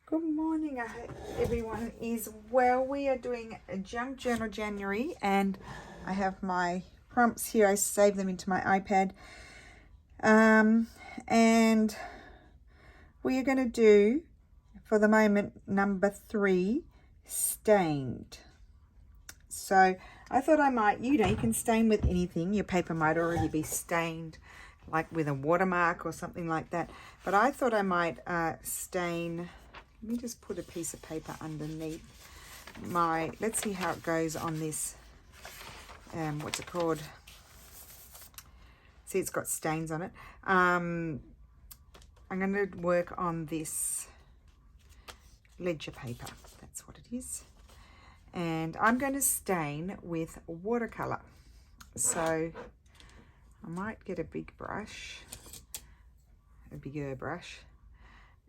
Good morning. I hope everyone is well. We are doing a junk journal January, and I have my prompts here. I saved them into my iPad. And we are going to do, for the moment, number 3, stained. So I thought I might, you can stain with anything. Your paper might already be stained, like with a watermark or something like that. But I thought I might stain. Let me just put a piece of paper underneath my, let's see how it goes on this, what's it called? See, it's got stains on it. I'm going to work on this ledger paper. That's what it is. And I'm going to stain with watercolor. So I might get a big brush, a bigger brush.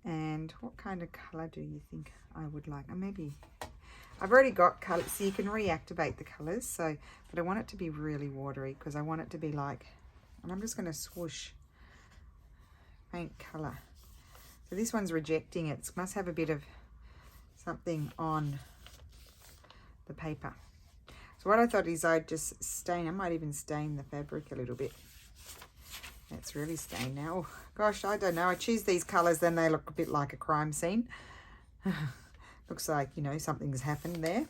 And what kind of color do you think I would like? Or maybe I've already got color, so you can reactivate the colors. So, but I want it to be really watery because I want it to be like, and I'm just going to swoosh paint color. So this one's rejecting it. It must have a bit of something on the paper. So what I thought is I'd just stain, I might even stain the fabric a little bit. It's really stained now. Oh, gosh, I don't know. I choose these colours, then they look a bit like a crime scene. Looks like, something's happened there.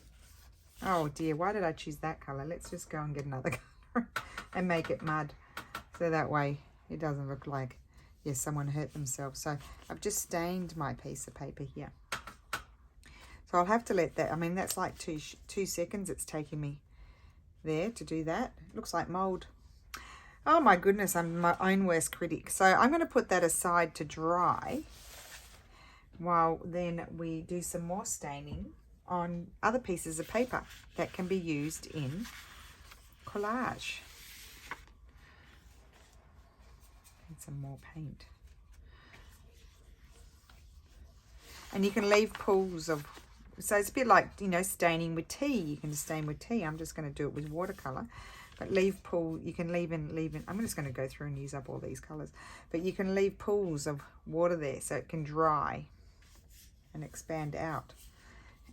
Oh dear, why did I choose that colour? Let's just go and get another colour and make it mud. So that way it doesn't look like, yes, someone hurt themselves. So I've just stained my piece of paper here. So I'll have to let that, that's like two seconds it's taking me there to do that. It looks like mould. Oh my goodness, I'm my own worst critic. So I'm going to put that aside to dry while then we do some more staining on other pieces of paper that can be used in collage. Need some more paint. And you can leave pools of, so it's a bit like, staining with tea. You can stain with tea. I'm just going to do it with watercolor. But leave pool, you can leave in, I'm just going to go through and use up all these colours. But you can leave pools of water there so it can dry and expand out.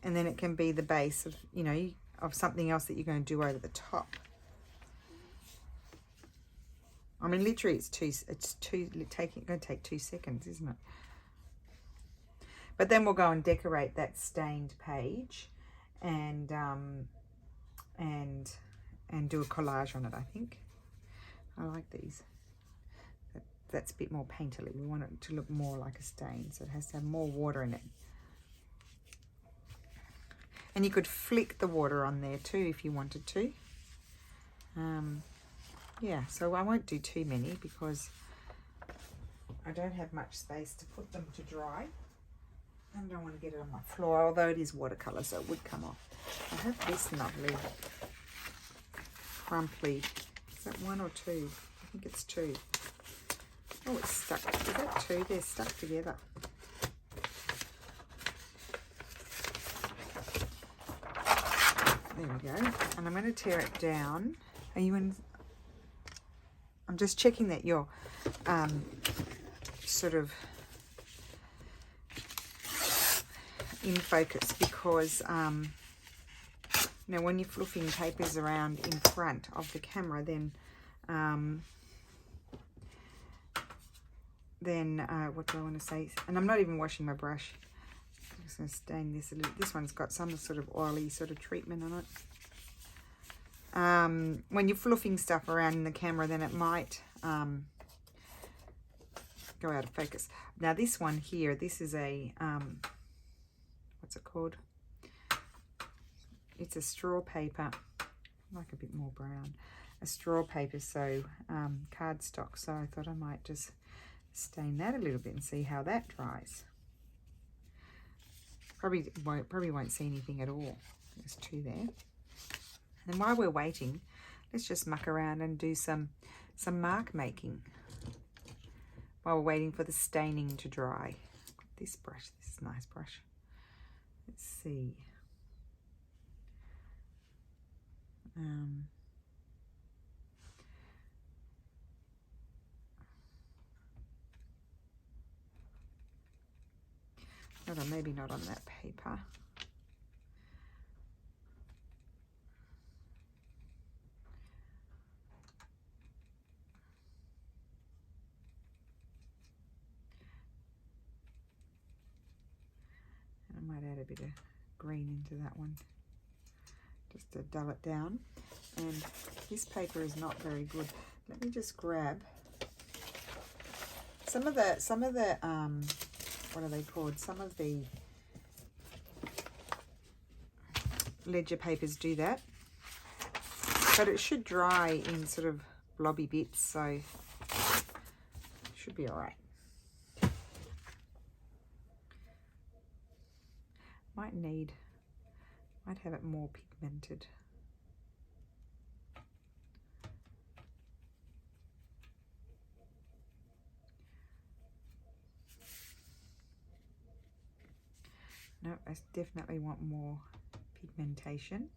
And then it can be the base of, of something else that you're going to do over the top. Literally it's going to take 2 seconds, isn't it? But then we'll go and decorate that stained page and do a collage on it, I think. I like these. That's a bit more painterly. We want it to look more like a stain, so it has to have more water in it. And you could flick the water on there too if you wanted to. Yeah, so I won't do too many because I don't have much space to put them to dry. I don't want to get it on my floor, although it is watercolour, so it would come off. I have this lovely crumply. Is that 1 or 2? I think it's 2. Oh, it's stuck. Is that 2? They're stuck together. There we go. And I'm going to tear it down. Are you in? I'm just checking that you're sort of in focus because when you're fluffing papers around in front of the camera, then what do I want to say? And I'm not even washing my brush. I'm just going to stain this a little. This one's got some sort of oily sort of treatment on it. When you're fluffing stuff around in the camera, then it might go out of focus. Now this one here, this is a what's it called? It's a straw paper. I like a bit more brown. A straw paper, so cardstock. So I thought I might just stain that a little bit and see how that dries. Probably won't see anything at all. There's 2 there. And then while we're waiting, let's just muck around and do some mark making while we're waiting for the staining to dry. This brush, this is a nice brush. Let's see. Not on, maybe not on that paper. I might add a bit of green into that one, just to dull it down. And this paper is not very good. Let me just grab some of the what are they called? Some of the ledger papers do that, but it should dry in sort of blobby bits, so it should be all right. Might have it more pigmented. No, I definitely want more pigmentation.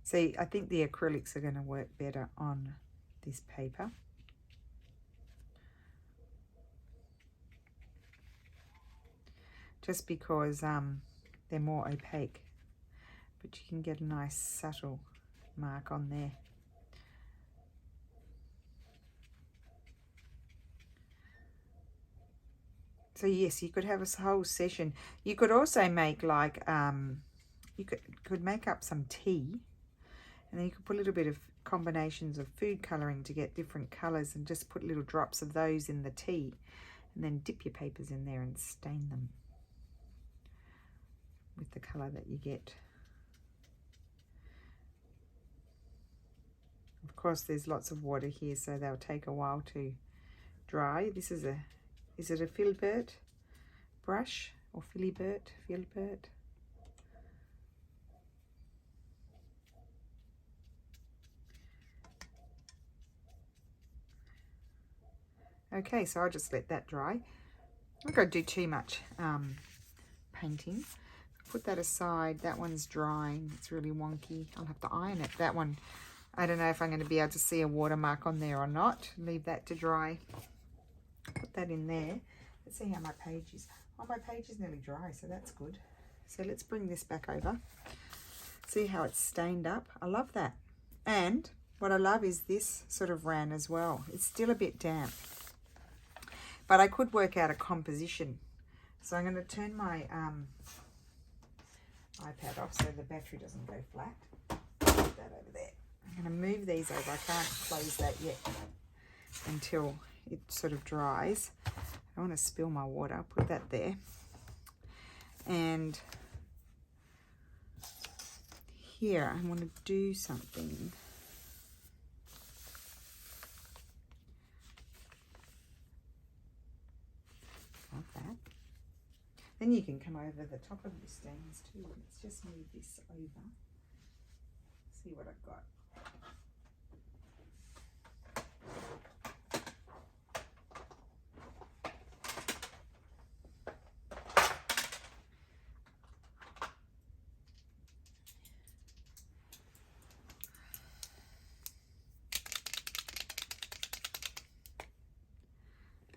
See, I think the acrylics are going to work better on this paper. Just because they're more opaque, but you can get a nice subtle mark on there. So yes, you could have a whole session. You could also make like, you could make up some tea, and then you could put a little bit of combinations of food colouring to get different colours, and just put little drops of those in the tea, and then dip your papers in there and stain them with the colour that you get. Of course, there's lots of water here, so they'll take a while to dry. This is it a filbert brush or filibert? Filbert. Okay, so I'll just let that dry. I'm not going to do too much painting. Put that aside. That one's drying. It's really wonky. I'll have to iron it. That one, I don't know if I'm going to be able to see a watermark on there or not. Leave that to dry. Put that in there. Let's see how my page is. Oh, my page is nearly dry, so that's good. So let's bring this back over. See how it's stained up? I love that. And what I love is this sort of ran as well. It's still a bit damp, but I could work out a composition. So I'm going to turn my iPad off so the battery doesn't go flat. Put that over there. I'm going to move these over. I can't close that yet until it sort of dries. I don't want to spill my water. I'll put that there. And here I want to do something. Like that. Then you can come over the top of your stains too. Let's just move this over. See what I've got.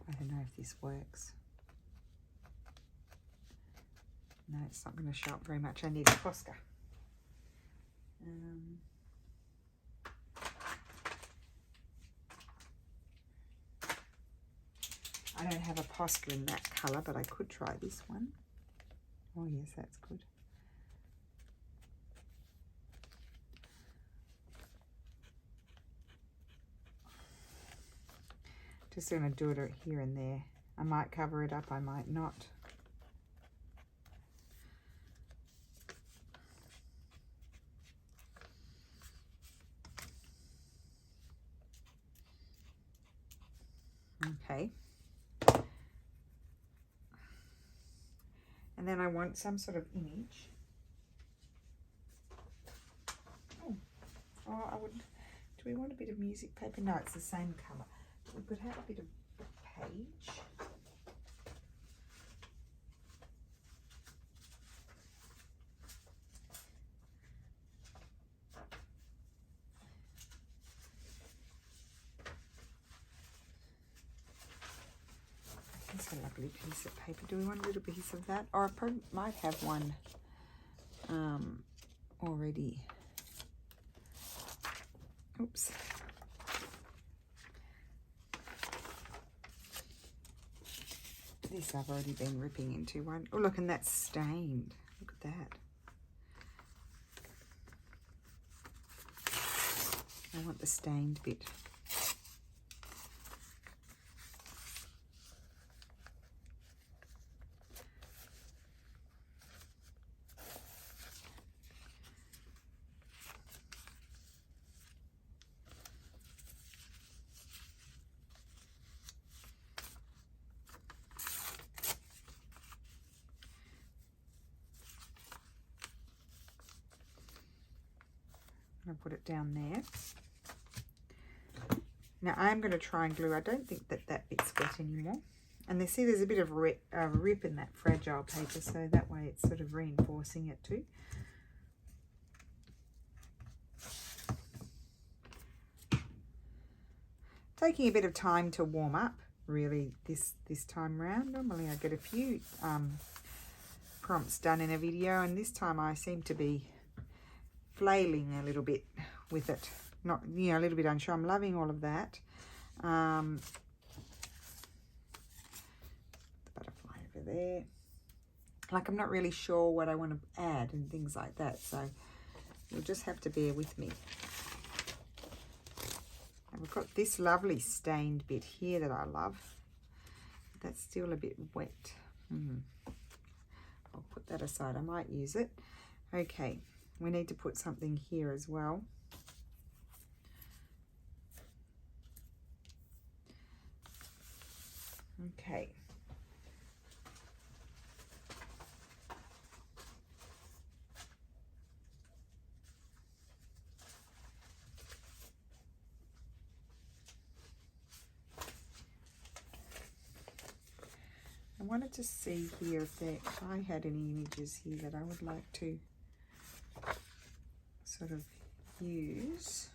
I don't know if this works. No, it's not going to show up very much. I need a Posca. I don't have a Posca in that colour, but I could try this one. Oh yes, that's good. Just going to do it here and there. I might cover it up, I might not. Okay. And then I want some sort of image. Oh, I would. Do we want a bit of music paper? No, it's the same colour. We could have a bit of page. That's a lovely piece of paper. Do we want a little piece of that? Or I probably might have one already. Oops. This I've already been ripping into one. Oh, look, and that's stained. Look at that. I want the stained bit. I'm going to put it down there. Now I'm going to try and glue. I don't think that that bit's wet anymore. And see there's a bit of rip in that fragile paper, so that way it's sort of reinforcing it too. Taking a bit of time to warm up, really, this time round. Normally I get a few prompts done in a video, and this time I seem to be flailing a little bit with it. Not, you know, a little bit unsure. I'm loving all of that. The butterfly over there. Like, I'm not really sure what I want to add and things like that. So you'll just have to bear with me. And we've got this lovely stained bit here that I love. That's still a bit wet. I'll put that aside. I might use it. Okay, we need to put something here as well. Okay. I wanted to see here if I had any images here that I would like to sort of use.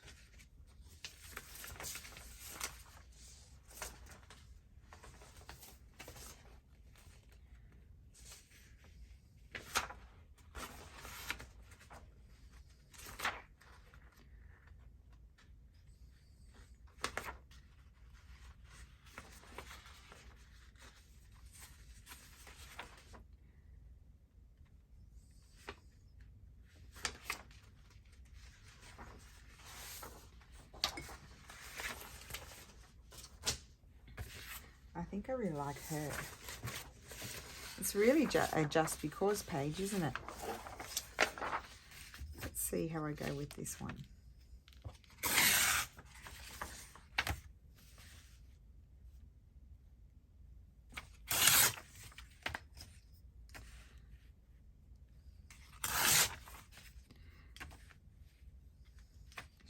I think I really like her. It's really a Just Because page, isn't it? Let's see how I go with this one.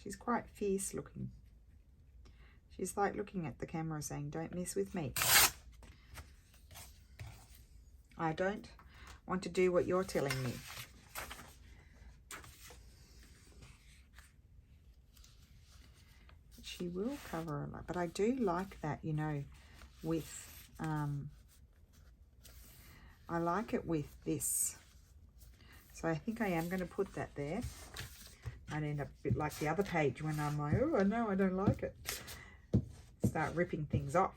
She's quite fierce looking. She's like looking at the camera saying, don't mess with me. I don't want to do what you're telling me. She will cover a lot, but I do like that, you know, with, I like it with this. So I think I am going to put that there. I'd end up a bit like the other page when I'm like, oh, no, I don't like it. Start ripping things off.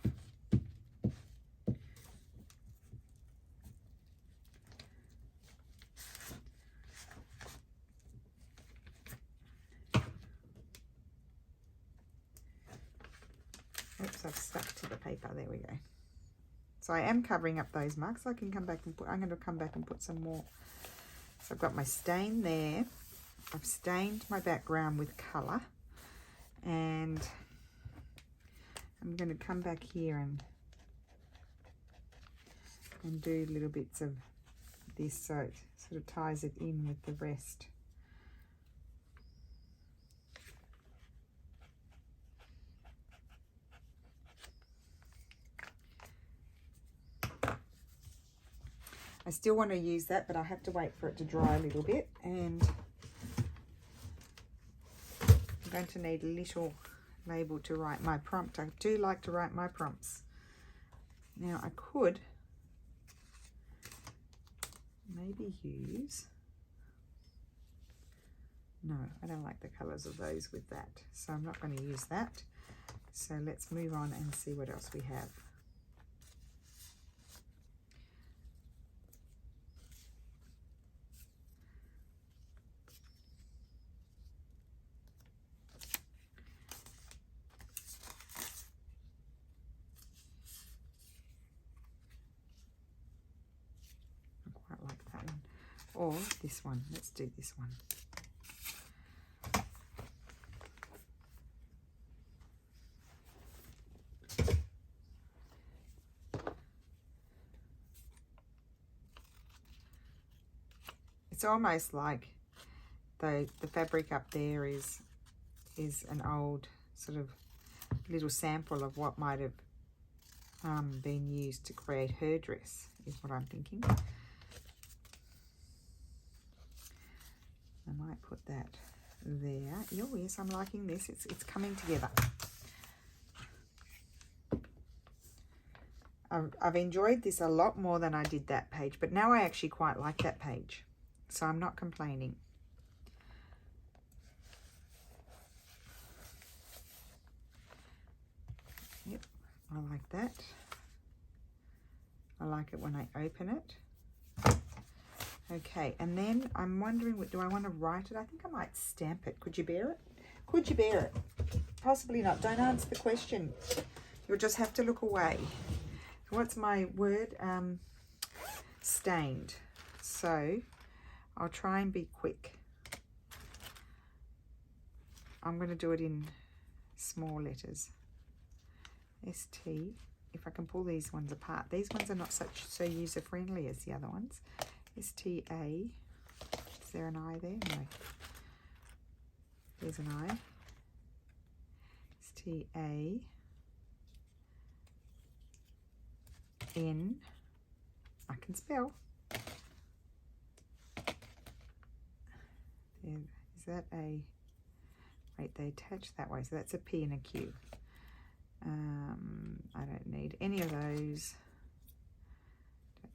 Oops, I've stuck to the paper. There we go. So I am covering up those marks. I can come back and put, I'm going to come back and put some more. So I've got my stain there. I've stained my background with colour, and I'm going to come back here and do little bits of this so it sort of ties it in with the rest. I still want to use that, but I have to wait for it to dry a little bit, and I'm going to need a little label to write my prompt. I do like to write my prompts Now I could maybe use, no, I don't like the colours of those with that, so I'm not going to use that. So let's move on and see what else we have. I quite like that one. Or this one. Let's do this one. It's almost like the fabric up there is an old sort of little sample of what might have been used to create her dress, is what I'm thinking. I might put that there. Oh yes, I'm liking this. It's coming together. I've enjoyed this a lot more than I did that page, but now I actually quite like that page, so I'm not complaining. Yep, I like that. I like it when I open it. Okay, and then I'm wondering, do I want to write it? I think I might stamp it. Could you bear it? Could you bear it? Possibly not. Don't answer the question. You'll just have to look away. What's my word? Stained. So I'll try and be quick. I'm going to do it in small letters. ST. If I can pull these ones apart. These ones are not so user friendly as the other ones. STA. Is there an I there? No. There's an I. STA. N. I can spell. There. Is that a... Wait, they attach that way. So that's a P and a Q. I don't need any of those.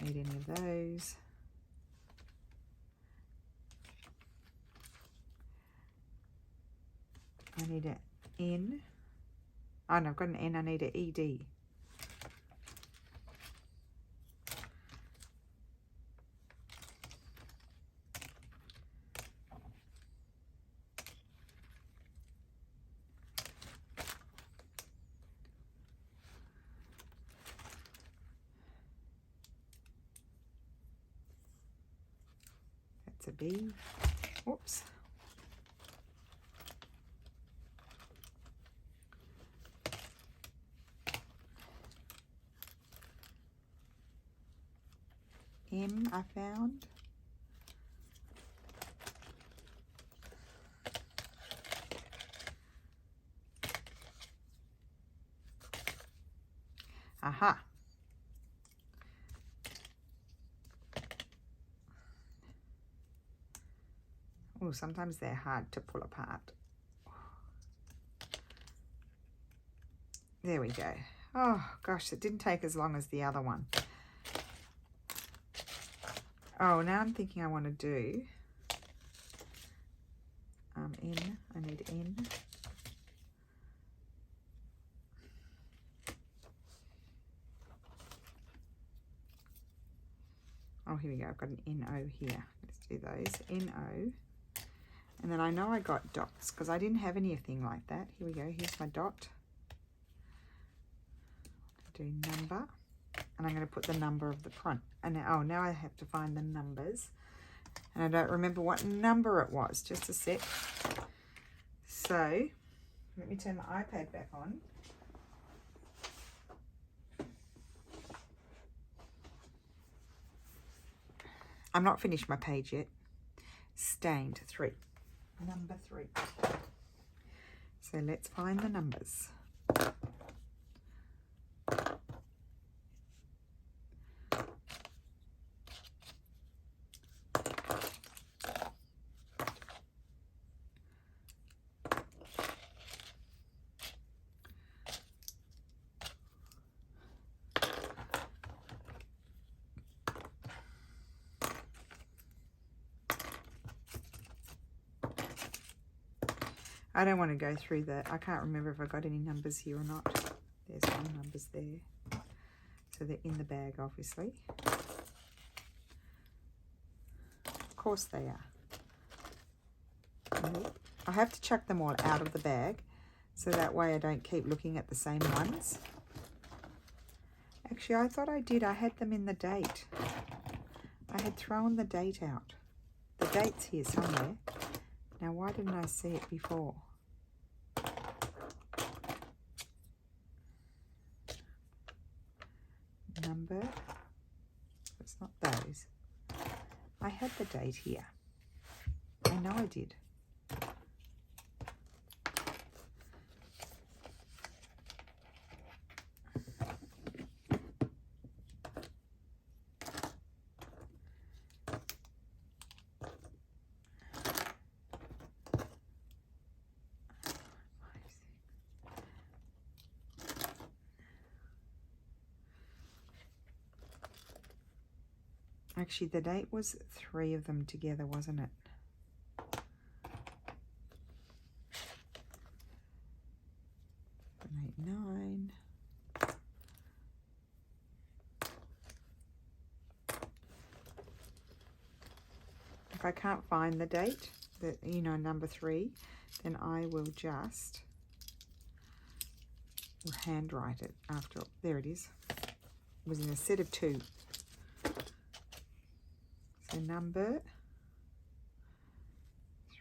Don't need any of those. I need an N. Oh no, I've got an N. I need an ED. That's a B. Whoops. M I found. Aha. Oh, sometimes they're hard to pull apart. There we go. Oh gosh, it didn't take as long as the other one. Oh, now I'm thinking I want to do N. I need N. Oh, here we go. I've got an NO here. Let's do those. NO. And then I know I got dots because I didn't have anything like that. Here we go. Here's my dot. Do number. And I'm going to put the number of the front. And now, oh, now I have to find the numbers. And I don't remember what number it was. Just a sec. So, let me turn my iPad back on. I'm not finished my page yet. Stained 3. Number 3. So let's find the numbers. I don't want to go through that. I can't remember if I got any numbers here or not. There's some numbers there. So they're in the bag, obviously. Of course they are. I have to chuck them all out of the bag, so that way I don't keep looking at the same ones. Actually, I thought I did. I had them in the date. I had thrown the date out. The date's here somewhere. Now, why didn't I see it before? Number. It's not those. I had the date here. I know I did. Actually, the date was 3 of them together, wasn't it? Eight, 9. If I can't find the date, number 3, then I will just handwrite it after. There it is. It was in a set of 2. So number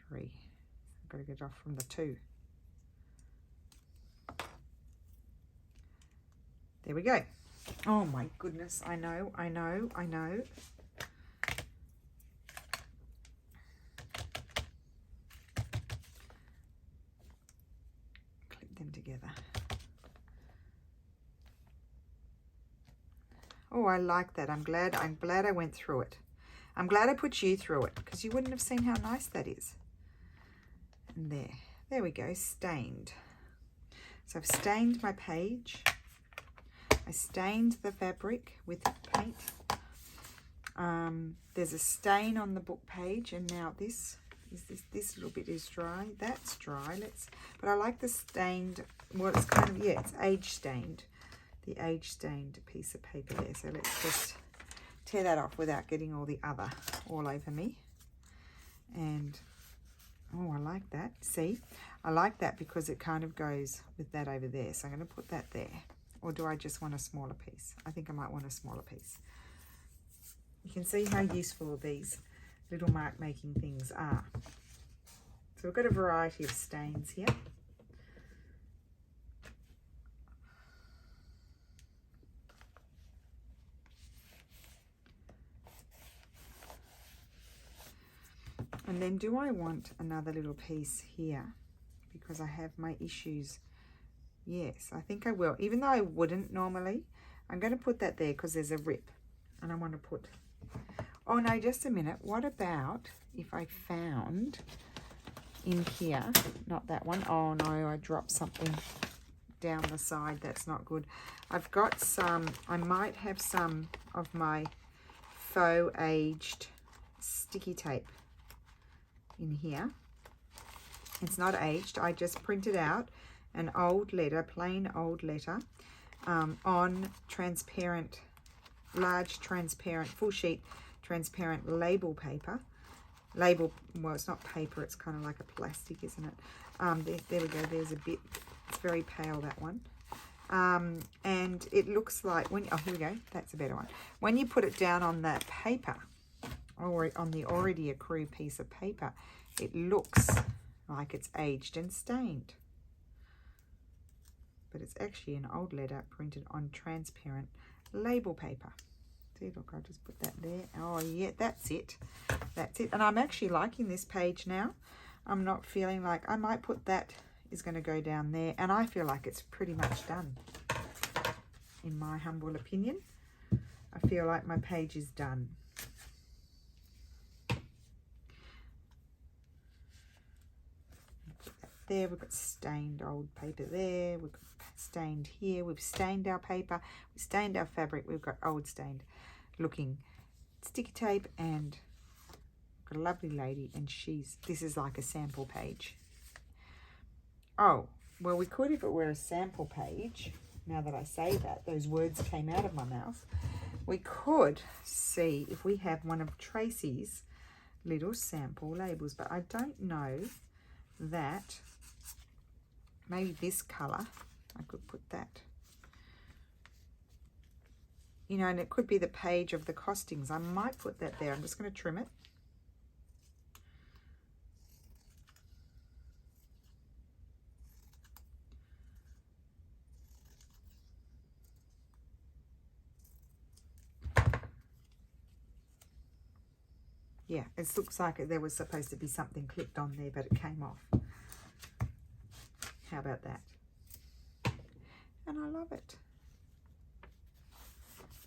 3. I've got to get off from the 2. There we go. Oh my goodness, I know. Clip them together. Oh, I like that. I'm glad I went through it. I'm glad I put you through it, because you wouldn't have seen how nice that is. And there we go, stained. So I've stained my page. I stained the fabric with paint. There's a stain on the book page, and now this little bit is dry. That's dry. But I like the stained. Well, it's kind of, yeah, it's age stained. The age stained piece of paper there. So let's just tear that off without getting all the other all over me. And oh, I like that. See, I like that because it kind of goes with that over there. So I'm going to put that there. Or do I just want a smaller piece? I think I might want a smaller piece. You can see how useful these little mark making things are. So we've got a variety of stains here. And then do I want another little piece here? Because I have my issues. Yes, I think I will. Even though I wouldn't normally, I'm going to put that there because there's a rip. And I want to put... Oh, no, just a minute. What about if I found in here... Not that one. Oh, no, I dropped something down the side. That's not good. I've got some... I might have some of my faux aged sticky tape in here. It's not aged. I just printed out an old letter, plain old letter, on transparent, large transparent, full sheet transparent label paper. Well, it's not paper, it's kind of like a plastic, isn't it? There we go, there's a bit, it's very pale, that one. And it looks like, oh, here we go, that's a better one. When you put it down on that paper, or on the already accrued piece of paper, it looks like it's aged and stained. But it's actually an old letter printed on transparent label paper. See, look, I'll just put that there. Oh, yeah, that's it. That's it. And I'm actually liking this page now. I'm not feeling like... I might put that is going to go down there. And I feel like it's pretty much done, in my humble opinion. I feel like my page is done. There, we've got stained old paper there, we've got stained here, we've stained our paper, we've stained our fabric, we've got old stained looking sticky tape, and we've got a lovely lady, and this is like a sample page. Oh, well, we could if it were a sample page. Now that I say that, those words came out of my mouth. We could see if we have one of Tracie's little sample labels, but I don't know that. Maybe this colour, I could put that. You know, and it could be the page of the costings. I might put that there. I'm just going to trim it. Yeah, it looks like there was supposed to be something clipped on there, but it came off. How about that? And I love it.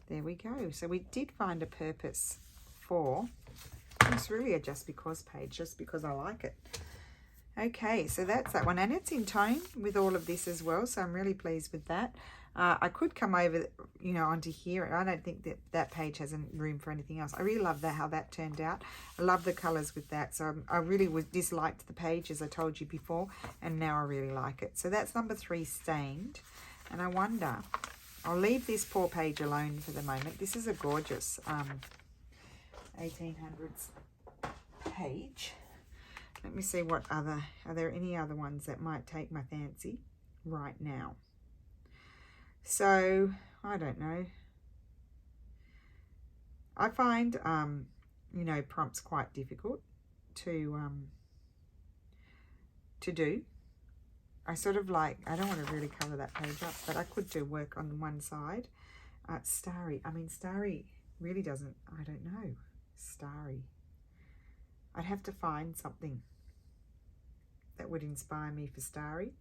There we go. So we did find a purpose for, it's really a just because page, just because I like it. Okay, so that's that one. And it's in tone with all of this as well, so I'm really pleased with that. I could come over, you know, onto here. I don't think that that page has room for anything else. I really love that, how that turned out. I love the colours with that. So I really disliked the page, as I told you before, and now I really like it. So that's number 3, stained. And I wonder, I'll leave this poor page alone for the moment. This is a gorgeous 1800s page. Let me see what other, are there any other ones that might take my fancy right now? So, I don't know. I find, you know, prompts quite difficult to do. I sort of like, I don't want to really cover that page up, but I could do work on one side. Starry, I mean, Starry really doesn't, I don't know. Starry. I'd have to find something that would inspire me for Starry.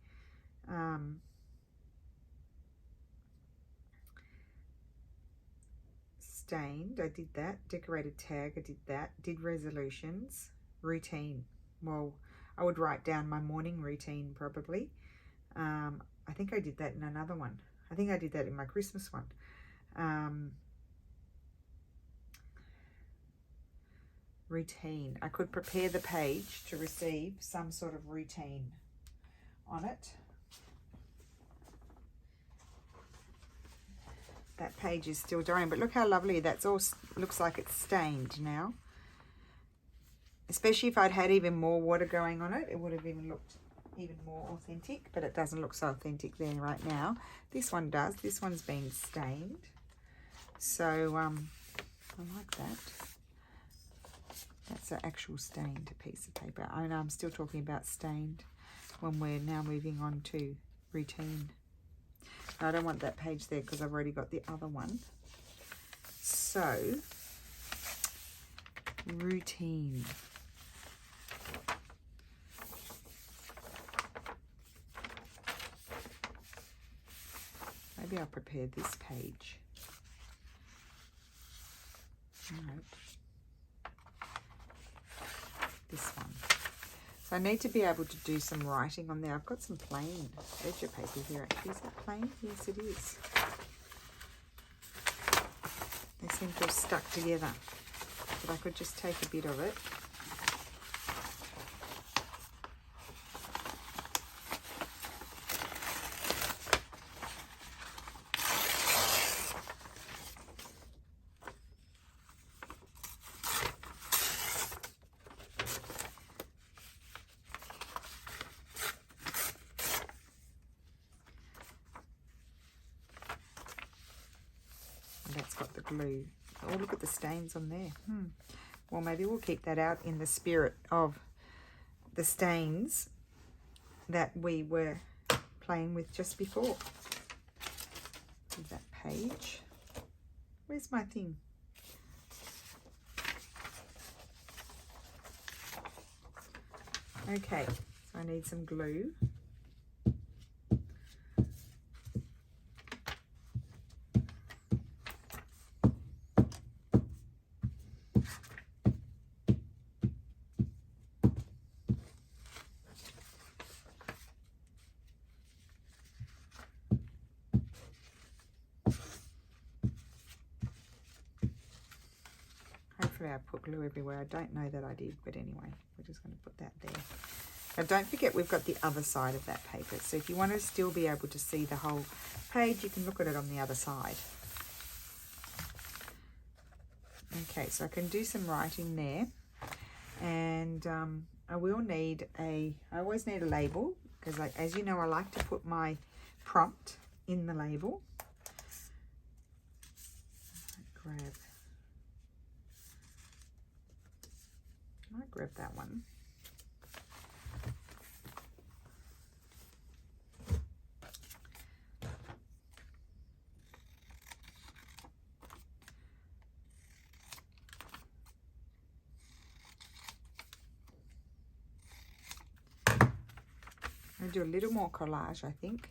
Stained, I did that. Decorated tag, I did that. Did resolutions. Routine. Well, I would write down my morning routine probably. I think I did that in another one. I think I did that in my Christmas one. Routine. I could prepare the page to receive some sort of routine on it. That page is still drying, but look how lovely that's all looks like. It's stained now. Especially if I'd had even more water going on it, it would have even looked even more authentic, but it doesn't look so authentic there right now. This one does. This one's been stained. So I like that. That's an actual stained piece of paper. I know I'm still talking about stained when we're now moving on to routine. I don't want that page there because I've already got the other one. So, routine. Maybe I'll prepare this page. No. This one. So I need to be able to do some writing on there. I've got some plain ledger paper here actually. Is that plain? Yes, it is. They seem to have stuck together. But I could just take a bit of it. That's got the glue. Oh, look at the stains on there. Well, maybe we'll keep that out in the spirit of the stains that we were playing with just before. That page. Where's my thing? Okay, so I need some glue. Hopefully I put glue everywhere. I don't know that I did, but anyway, we're just going to put that there. Now don't forget we've got the other side of that paper. So if you want to still be able to see the whole page, you can look at it on the other side. Okay, so I can do some writing there. And I will need I always need a label, because as you know, I like to put my prompt in the label. I might grab that one. I'll do a little more collage, I think.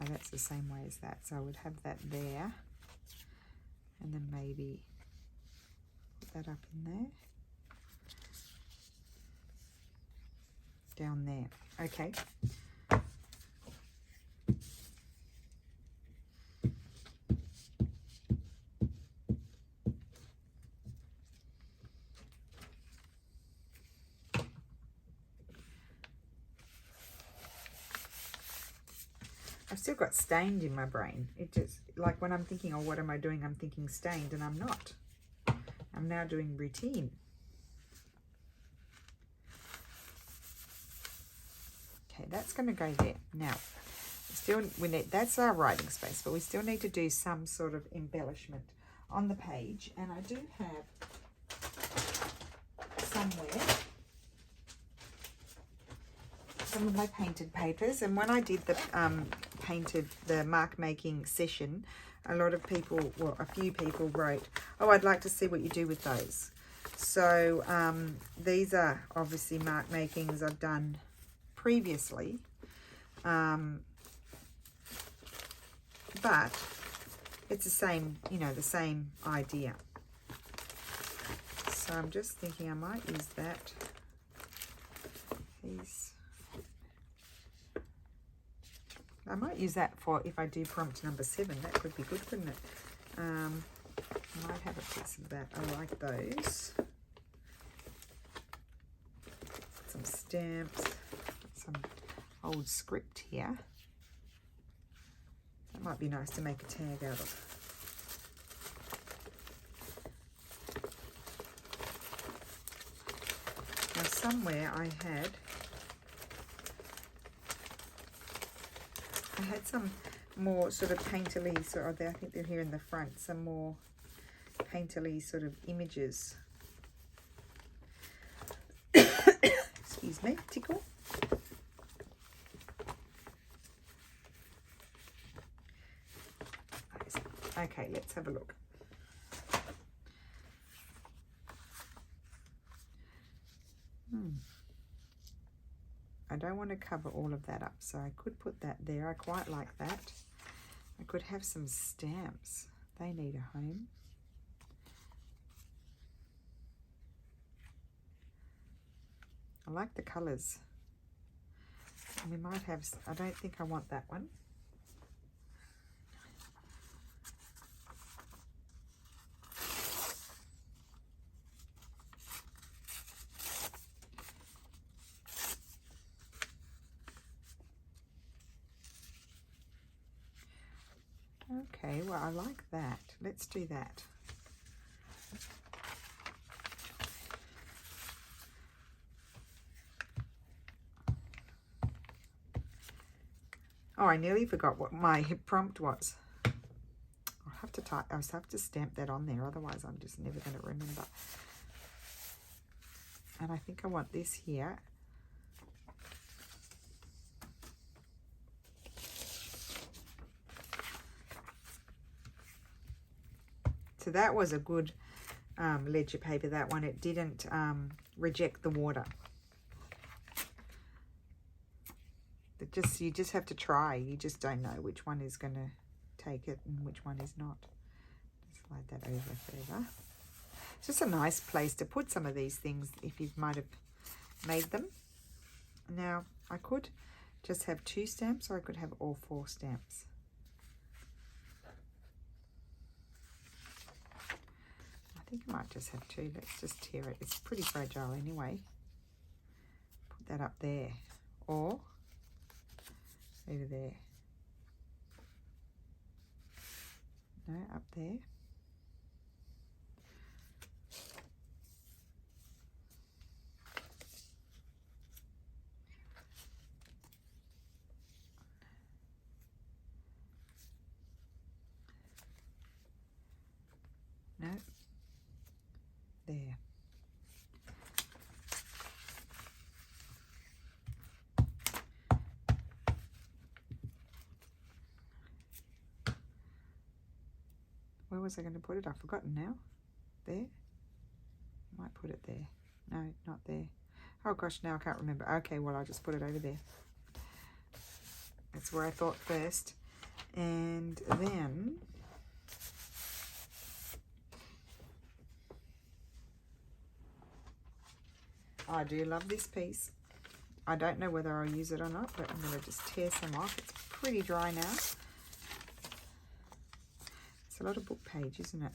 Oh, that's the same way as that. So I would have that there. And then maybe put that up in there. Down there. Okay. I've still got stained in my brain. It just, like when I'm thinking, oh, what am I doing? I'm thinking stained, and I'm not. I'm now doing routine. Okay, that's going to go there. Now, we need, that's our writing space, but we still need to do some sort of embellishment on the page. And I do have somewhere some of my painted papers, and when I did the mark making session, a lot of people, well, a few people wrote, oh, I'd like to see what you do with those. So these are obviously mark makings I've done previously, but it's the same, you know, the same idea. So I'm just thinking I might use that piece. I might use that for if I do prompt number 7. That could be good, couldn't it? I might have a piece of that. I like those. Some stamps, some old script here. That might be nice to make a tag out of. Now somewhere I had some more sort of painterly, sort of, I think they're here in the front, some more painterly sort of images. Excuse me, tickle. Okay, let's have a look. I don't want to cover all of that up, so I could put that there. I quite like that. I could have some stamps. They need a home. I like the colours. We might have, I don't think I want that one. Okay, well, I like that. Let's do that. Oh, I nearly forgot what my prompt was. I'll have to stamp that on there, otherwise I'm just never going to remember. And I think I want this here. So that was a good ledger paper, that one. It didn't reject the water. You just have to try. You just don't know which one is going to take it and which one is not. Just slide that over further. It's just a nice place to put some of these things if you might have made them. Now, I could just have 2 stamps, or I could have all 4 stamps. think I might just have two. Let's just tear it. It's pretty fragile anyway. Put that up there, or over there. No, up there. No, there. Where was I going to put it? I've forgotten now. There? I might put it there. No, not there. Oh gosh, now I can't remember. Okay, well, I'll just put it over there. That's where I thought first. And then I do love this piece. I don't know whether I'll use it or not, but I'm going to just tear some off. It's pretty dry now. It's a lot of book page, isn't it?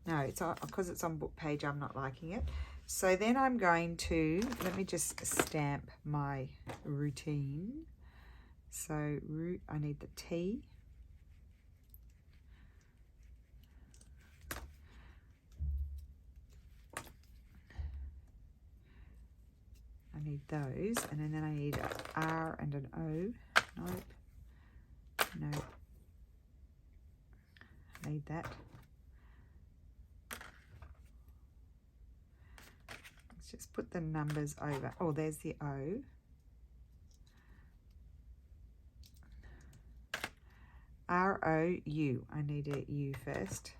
No, it's because it's on book page, I'm not liking it. So then I'm going to, let me just stamp my routine. So I need the T. I need those, and then I need an R and an O. Nope. No. I need that. Let's just put the numbers over. Oh, there's the O. R-O-U. I need a U first.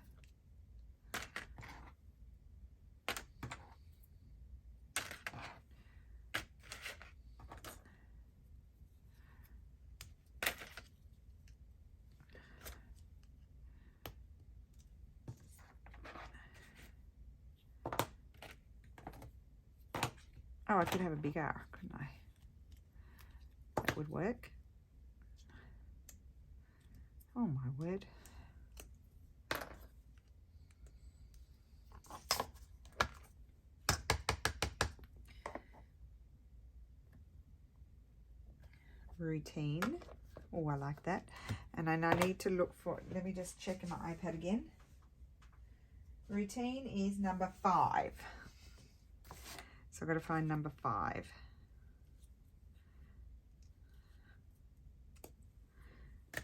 Oh, I could have a big R, couldn't I? That would work. Oh my word. Routine. Oh, I like that. And then I need to look for, let me just check in my iPad again. Routine is number 5. So I've got to find number 5.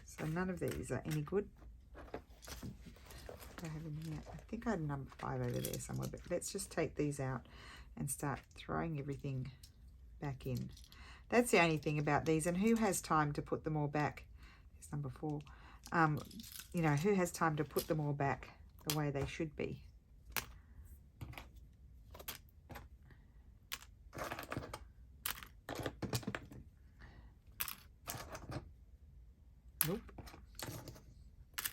So none of these are any good. What do I have in here? I think I had number 5 over there somewhere, but let's just take these out and start throwing everything back in. That's the only thing about these, and who has time to put them all back? It's number 4. You know, who has time to put them all back the way they should be? Nope.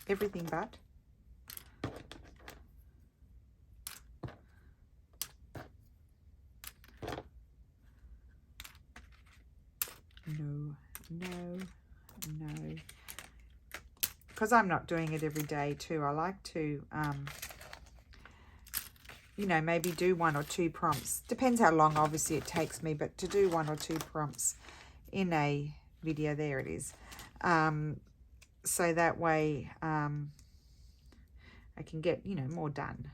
Everything but. No, no, no. Because I'm not doing it every day too. I like to, you know, maybe do 1 or 2 prompts. Depends how long, obviously, it takes me, but to do 1 or 2 prompts in a video, there it is. So that way I can get, you know, more done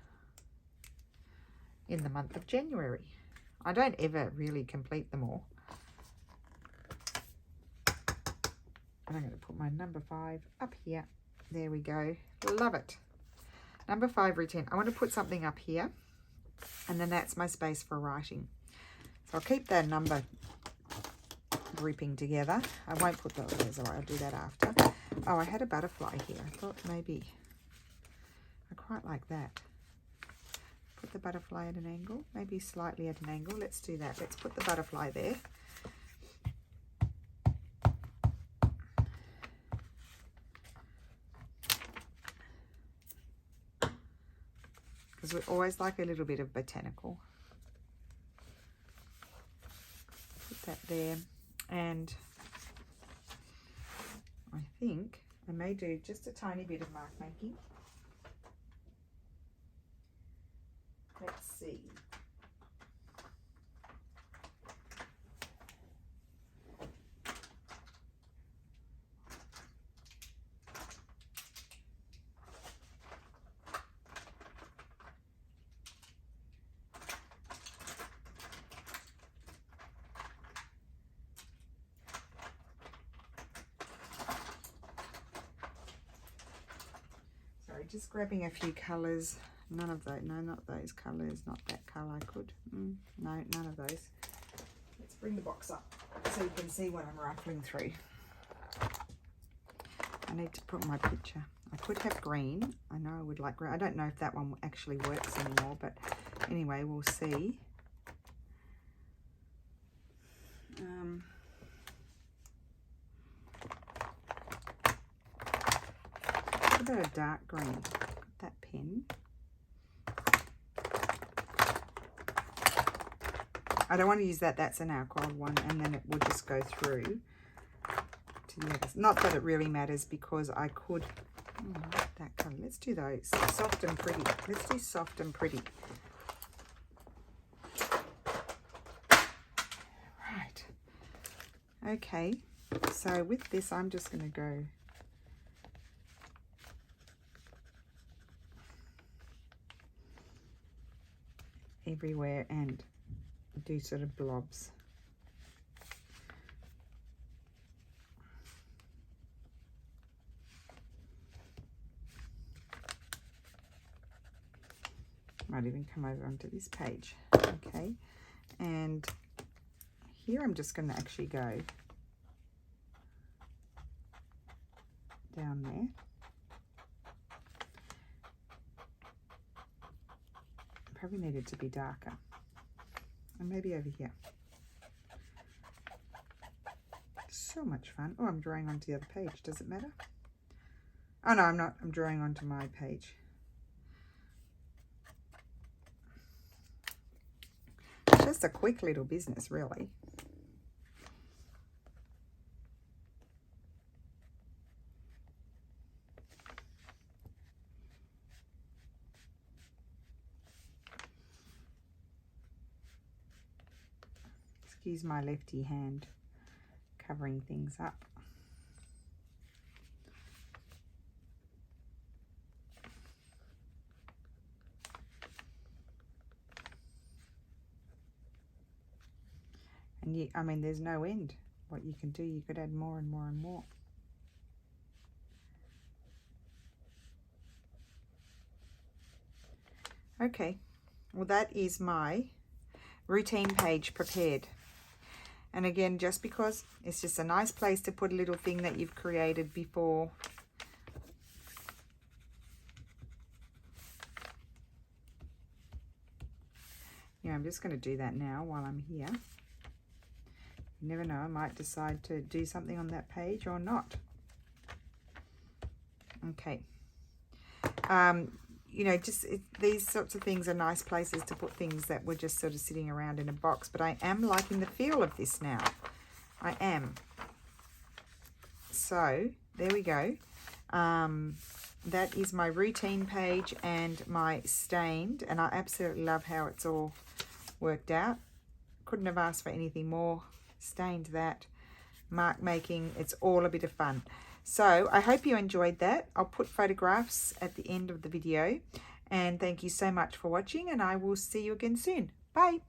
in the month of January. I don't ever really complete them all. And I'm going to put my number 5 up here. There we go. Love it. Number 5 routine. I want to put something up here, and then that's my space for writing. So I'll keep that number grouping together. I won't put those. I'll do that after. Oh, I had a butterfly here. I thought maybe I quite like that. Put the butterfly at an angle, maybe slightly at an angle. Let's do that. Let's put the butterfly there. Because we always like a little bit of botanical. Put that there. And I think I may do just a tiny bit of mark making. just grabbing a few colours. None of those, no, not those colours, not that colour. I could, no, none of those. Let's bring the box up so you can see what I'm rifling through. I need to put my picture. I could have green. I know I would like green. I don't know if that one actually works anymore, but anyway, we'll see. What about a dark green? Got that pen. I don't want to use that. That's an alcohol one, and then it will just go through to the others. Not that it really matters, because I could... that colour. Let's do those. Soft and pretty. Let's do soft and pretty. Right. Okay. So with this, I'm just going to go... everywhere and do sort of blobs. Might even come over onto this page. Okay, and here I'm just going to actually go down there. Probably needed to be darker, and maybe over here. So much fun. Oh, I'm drawing onto the other page. Does it matter? Oh no, I'm not. I'm drawing onto my page. Just a quick little business, really. Excuse my lefty hand covering things up. And I mean, there's no end what you can do. You could add more and more and more. Okay, well, that is my routine page prepared. And again, just because it's just a nice place to put a little thing that you've created before. Yeah, I'm just going to do that now while I'm here. You never know, I might decide to do something on that page or not. Okay. You know, just these sorts of things are nice places to put things that were just sort of sitting around in a box. But I am liking the feel of this now. I am. So, there we go. That is my routine page and my stained. And I absolutely love how it's all worked out. Couldn't have asked for anything more. Stained that. Mark making. It's all a bit of fun. So I hope you enjoyed that. I'll put photographs at the end of the video. And thank you so much for watching, and I will see you again soon. Bye.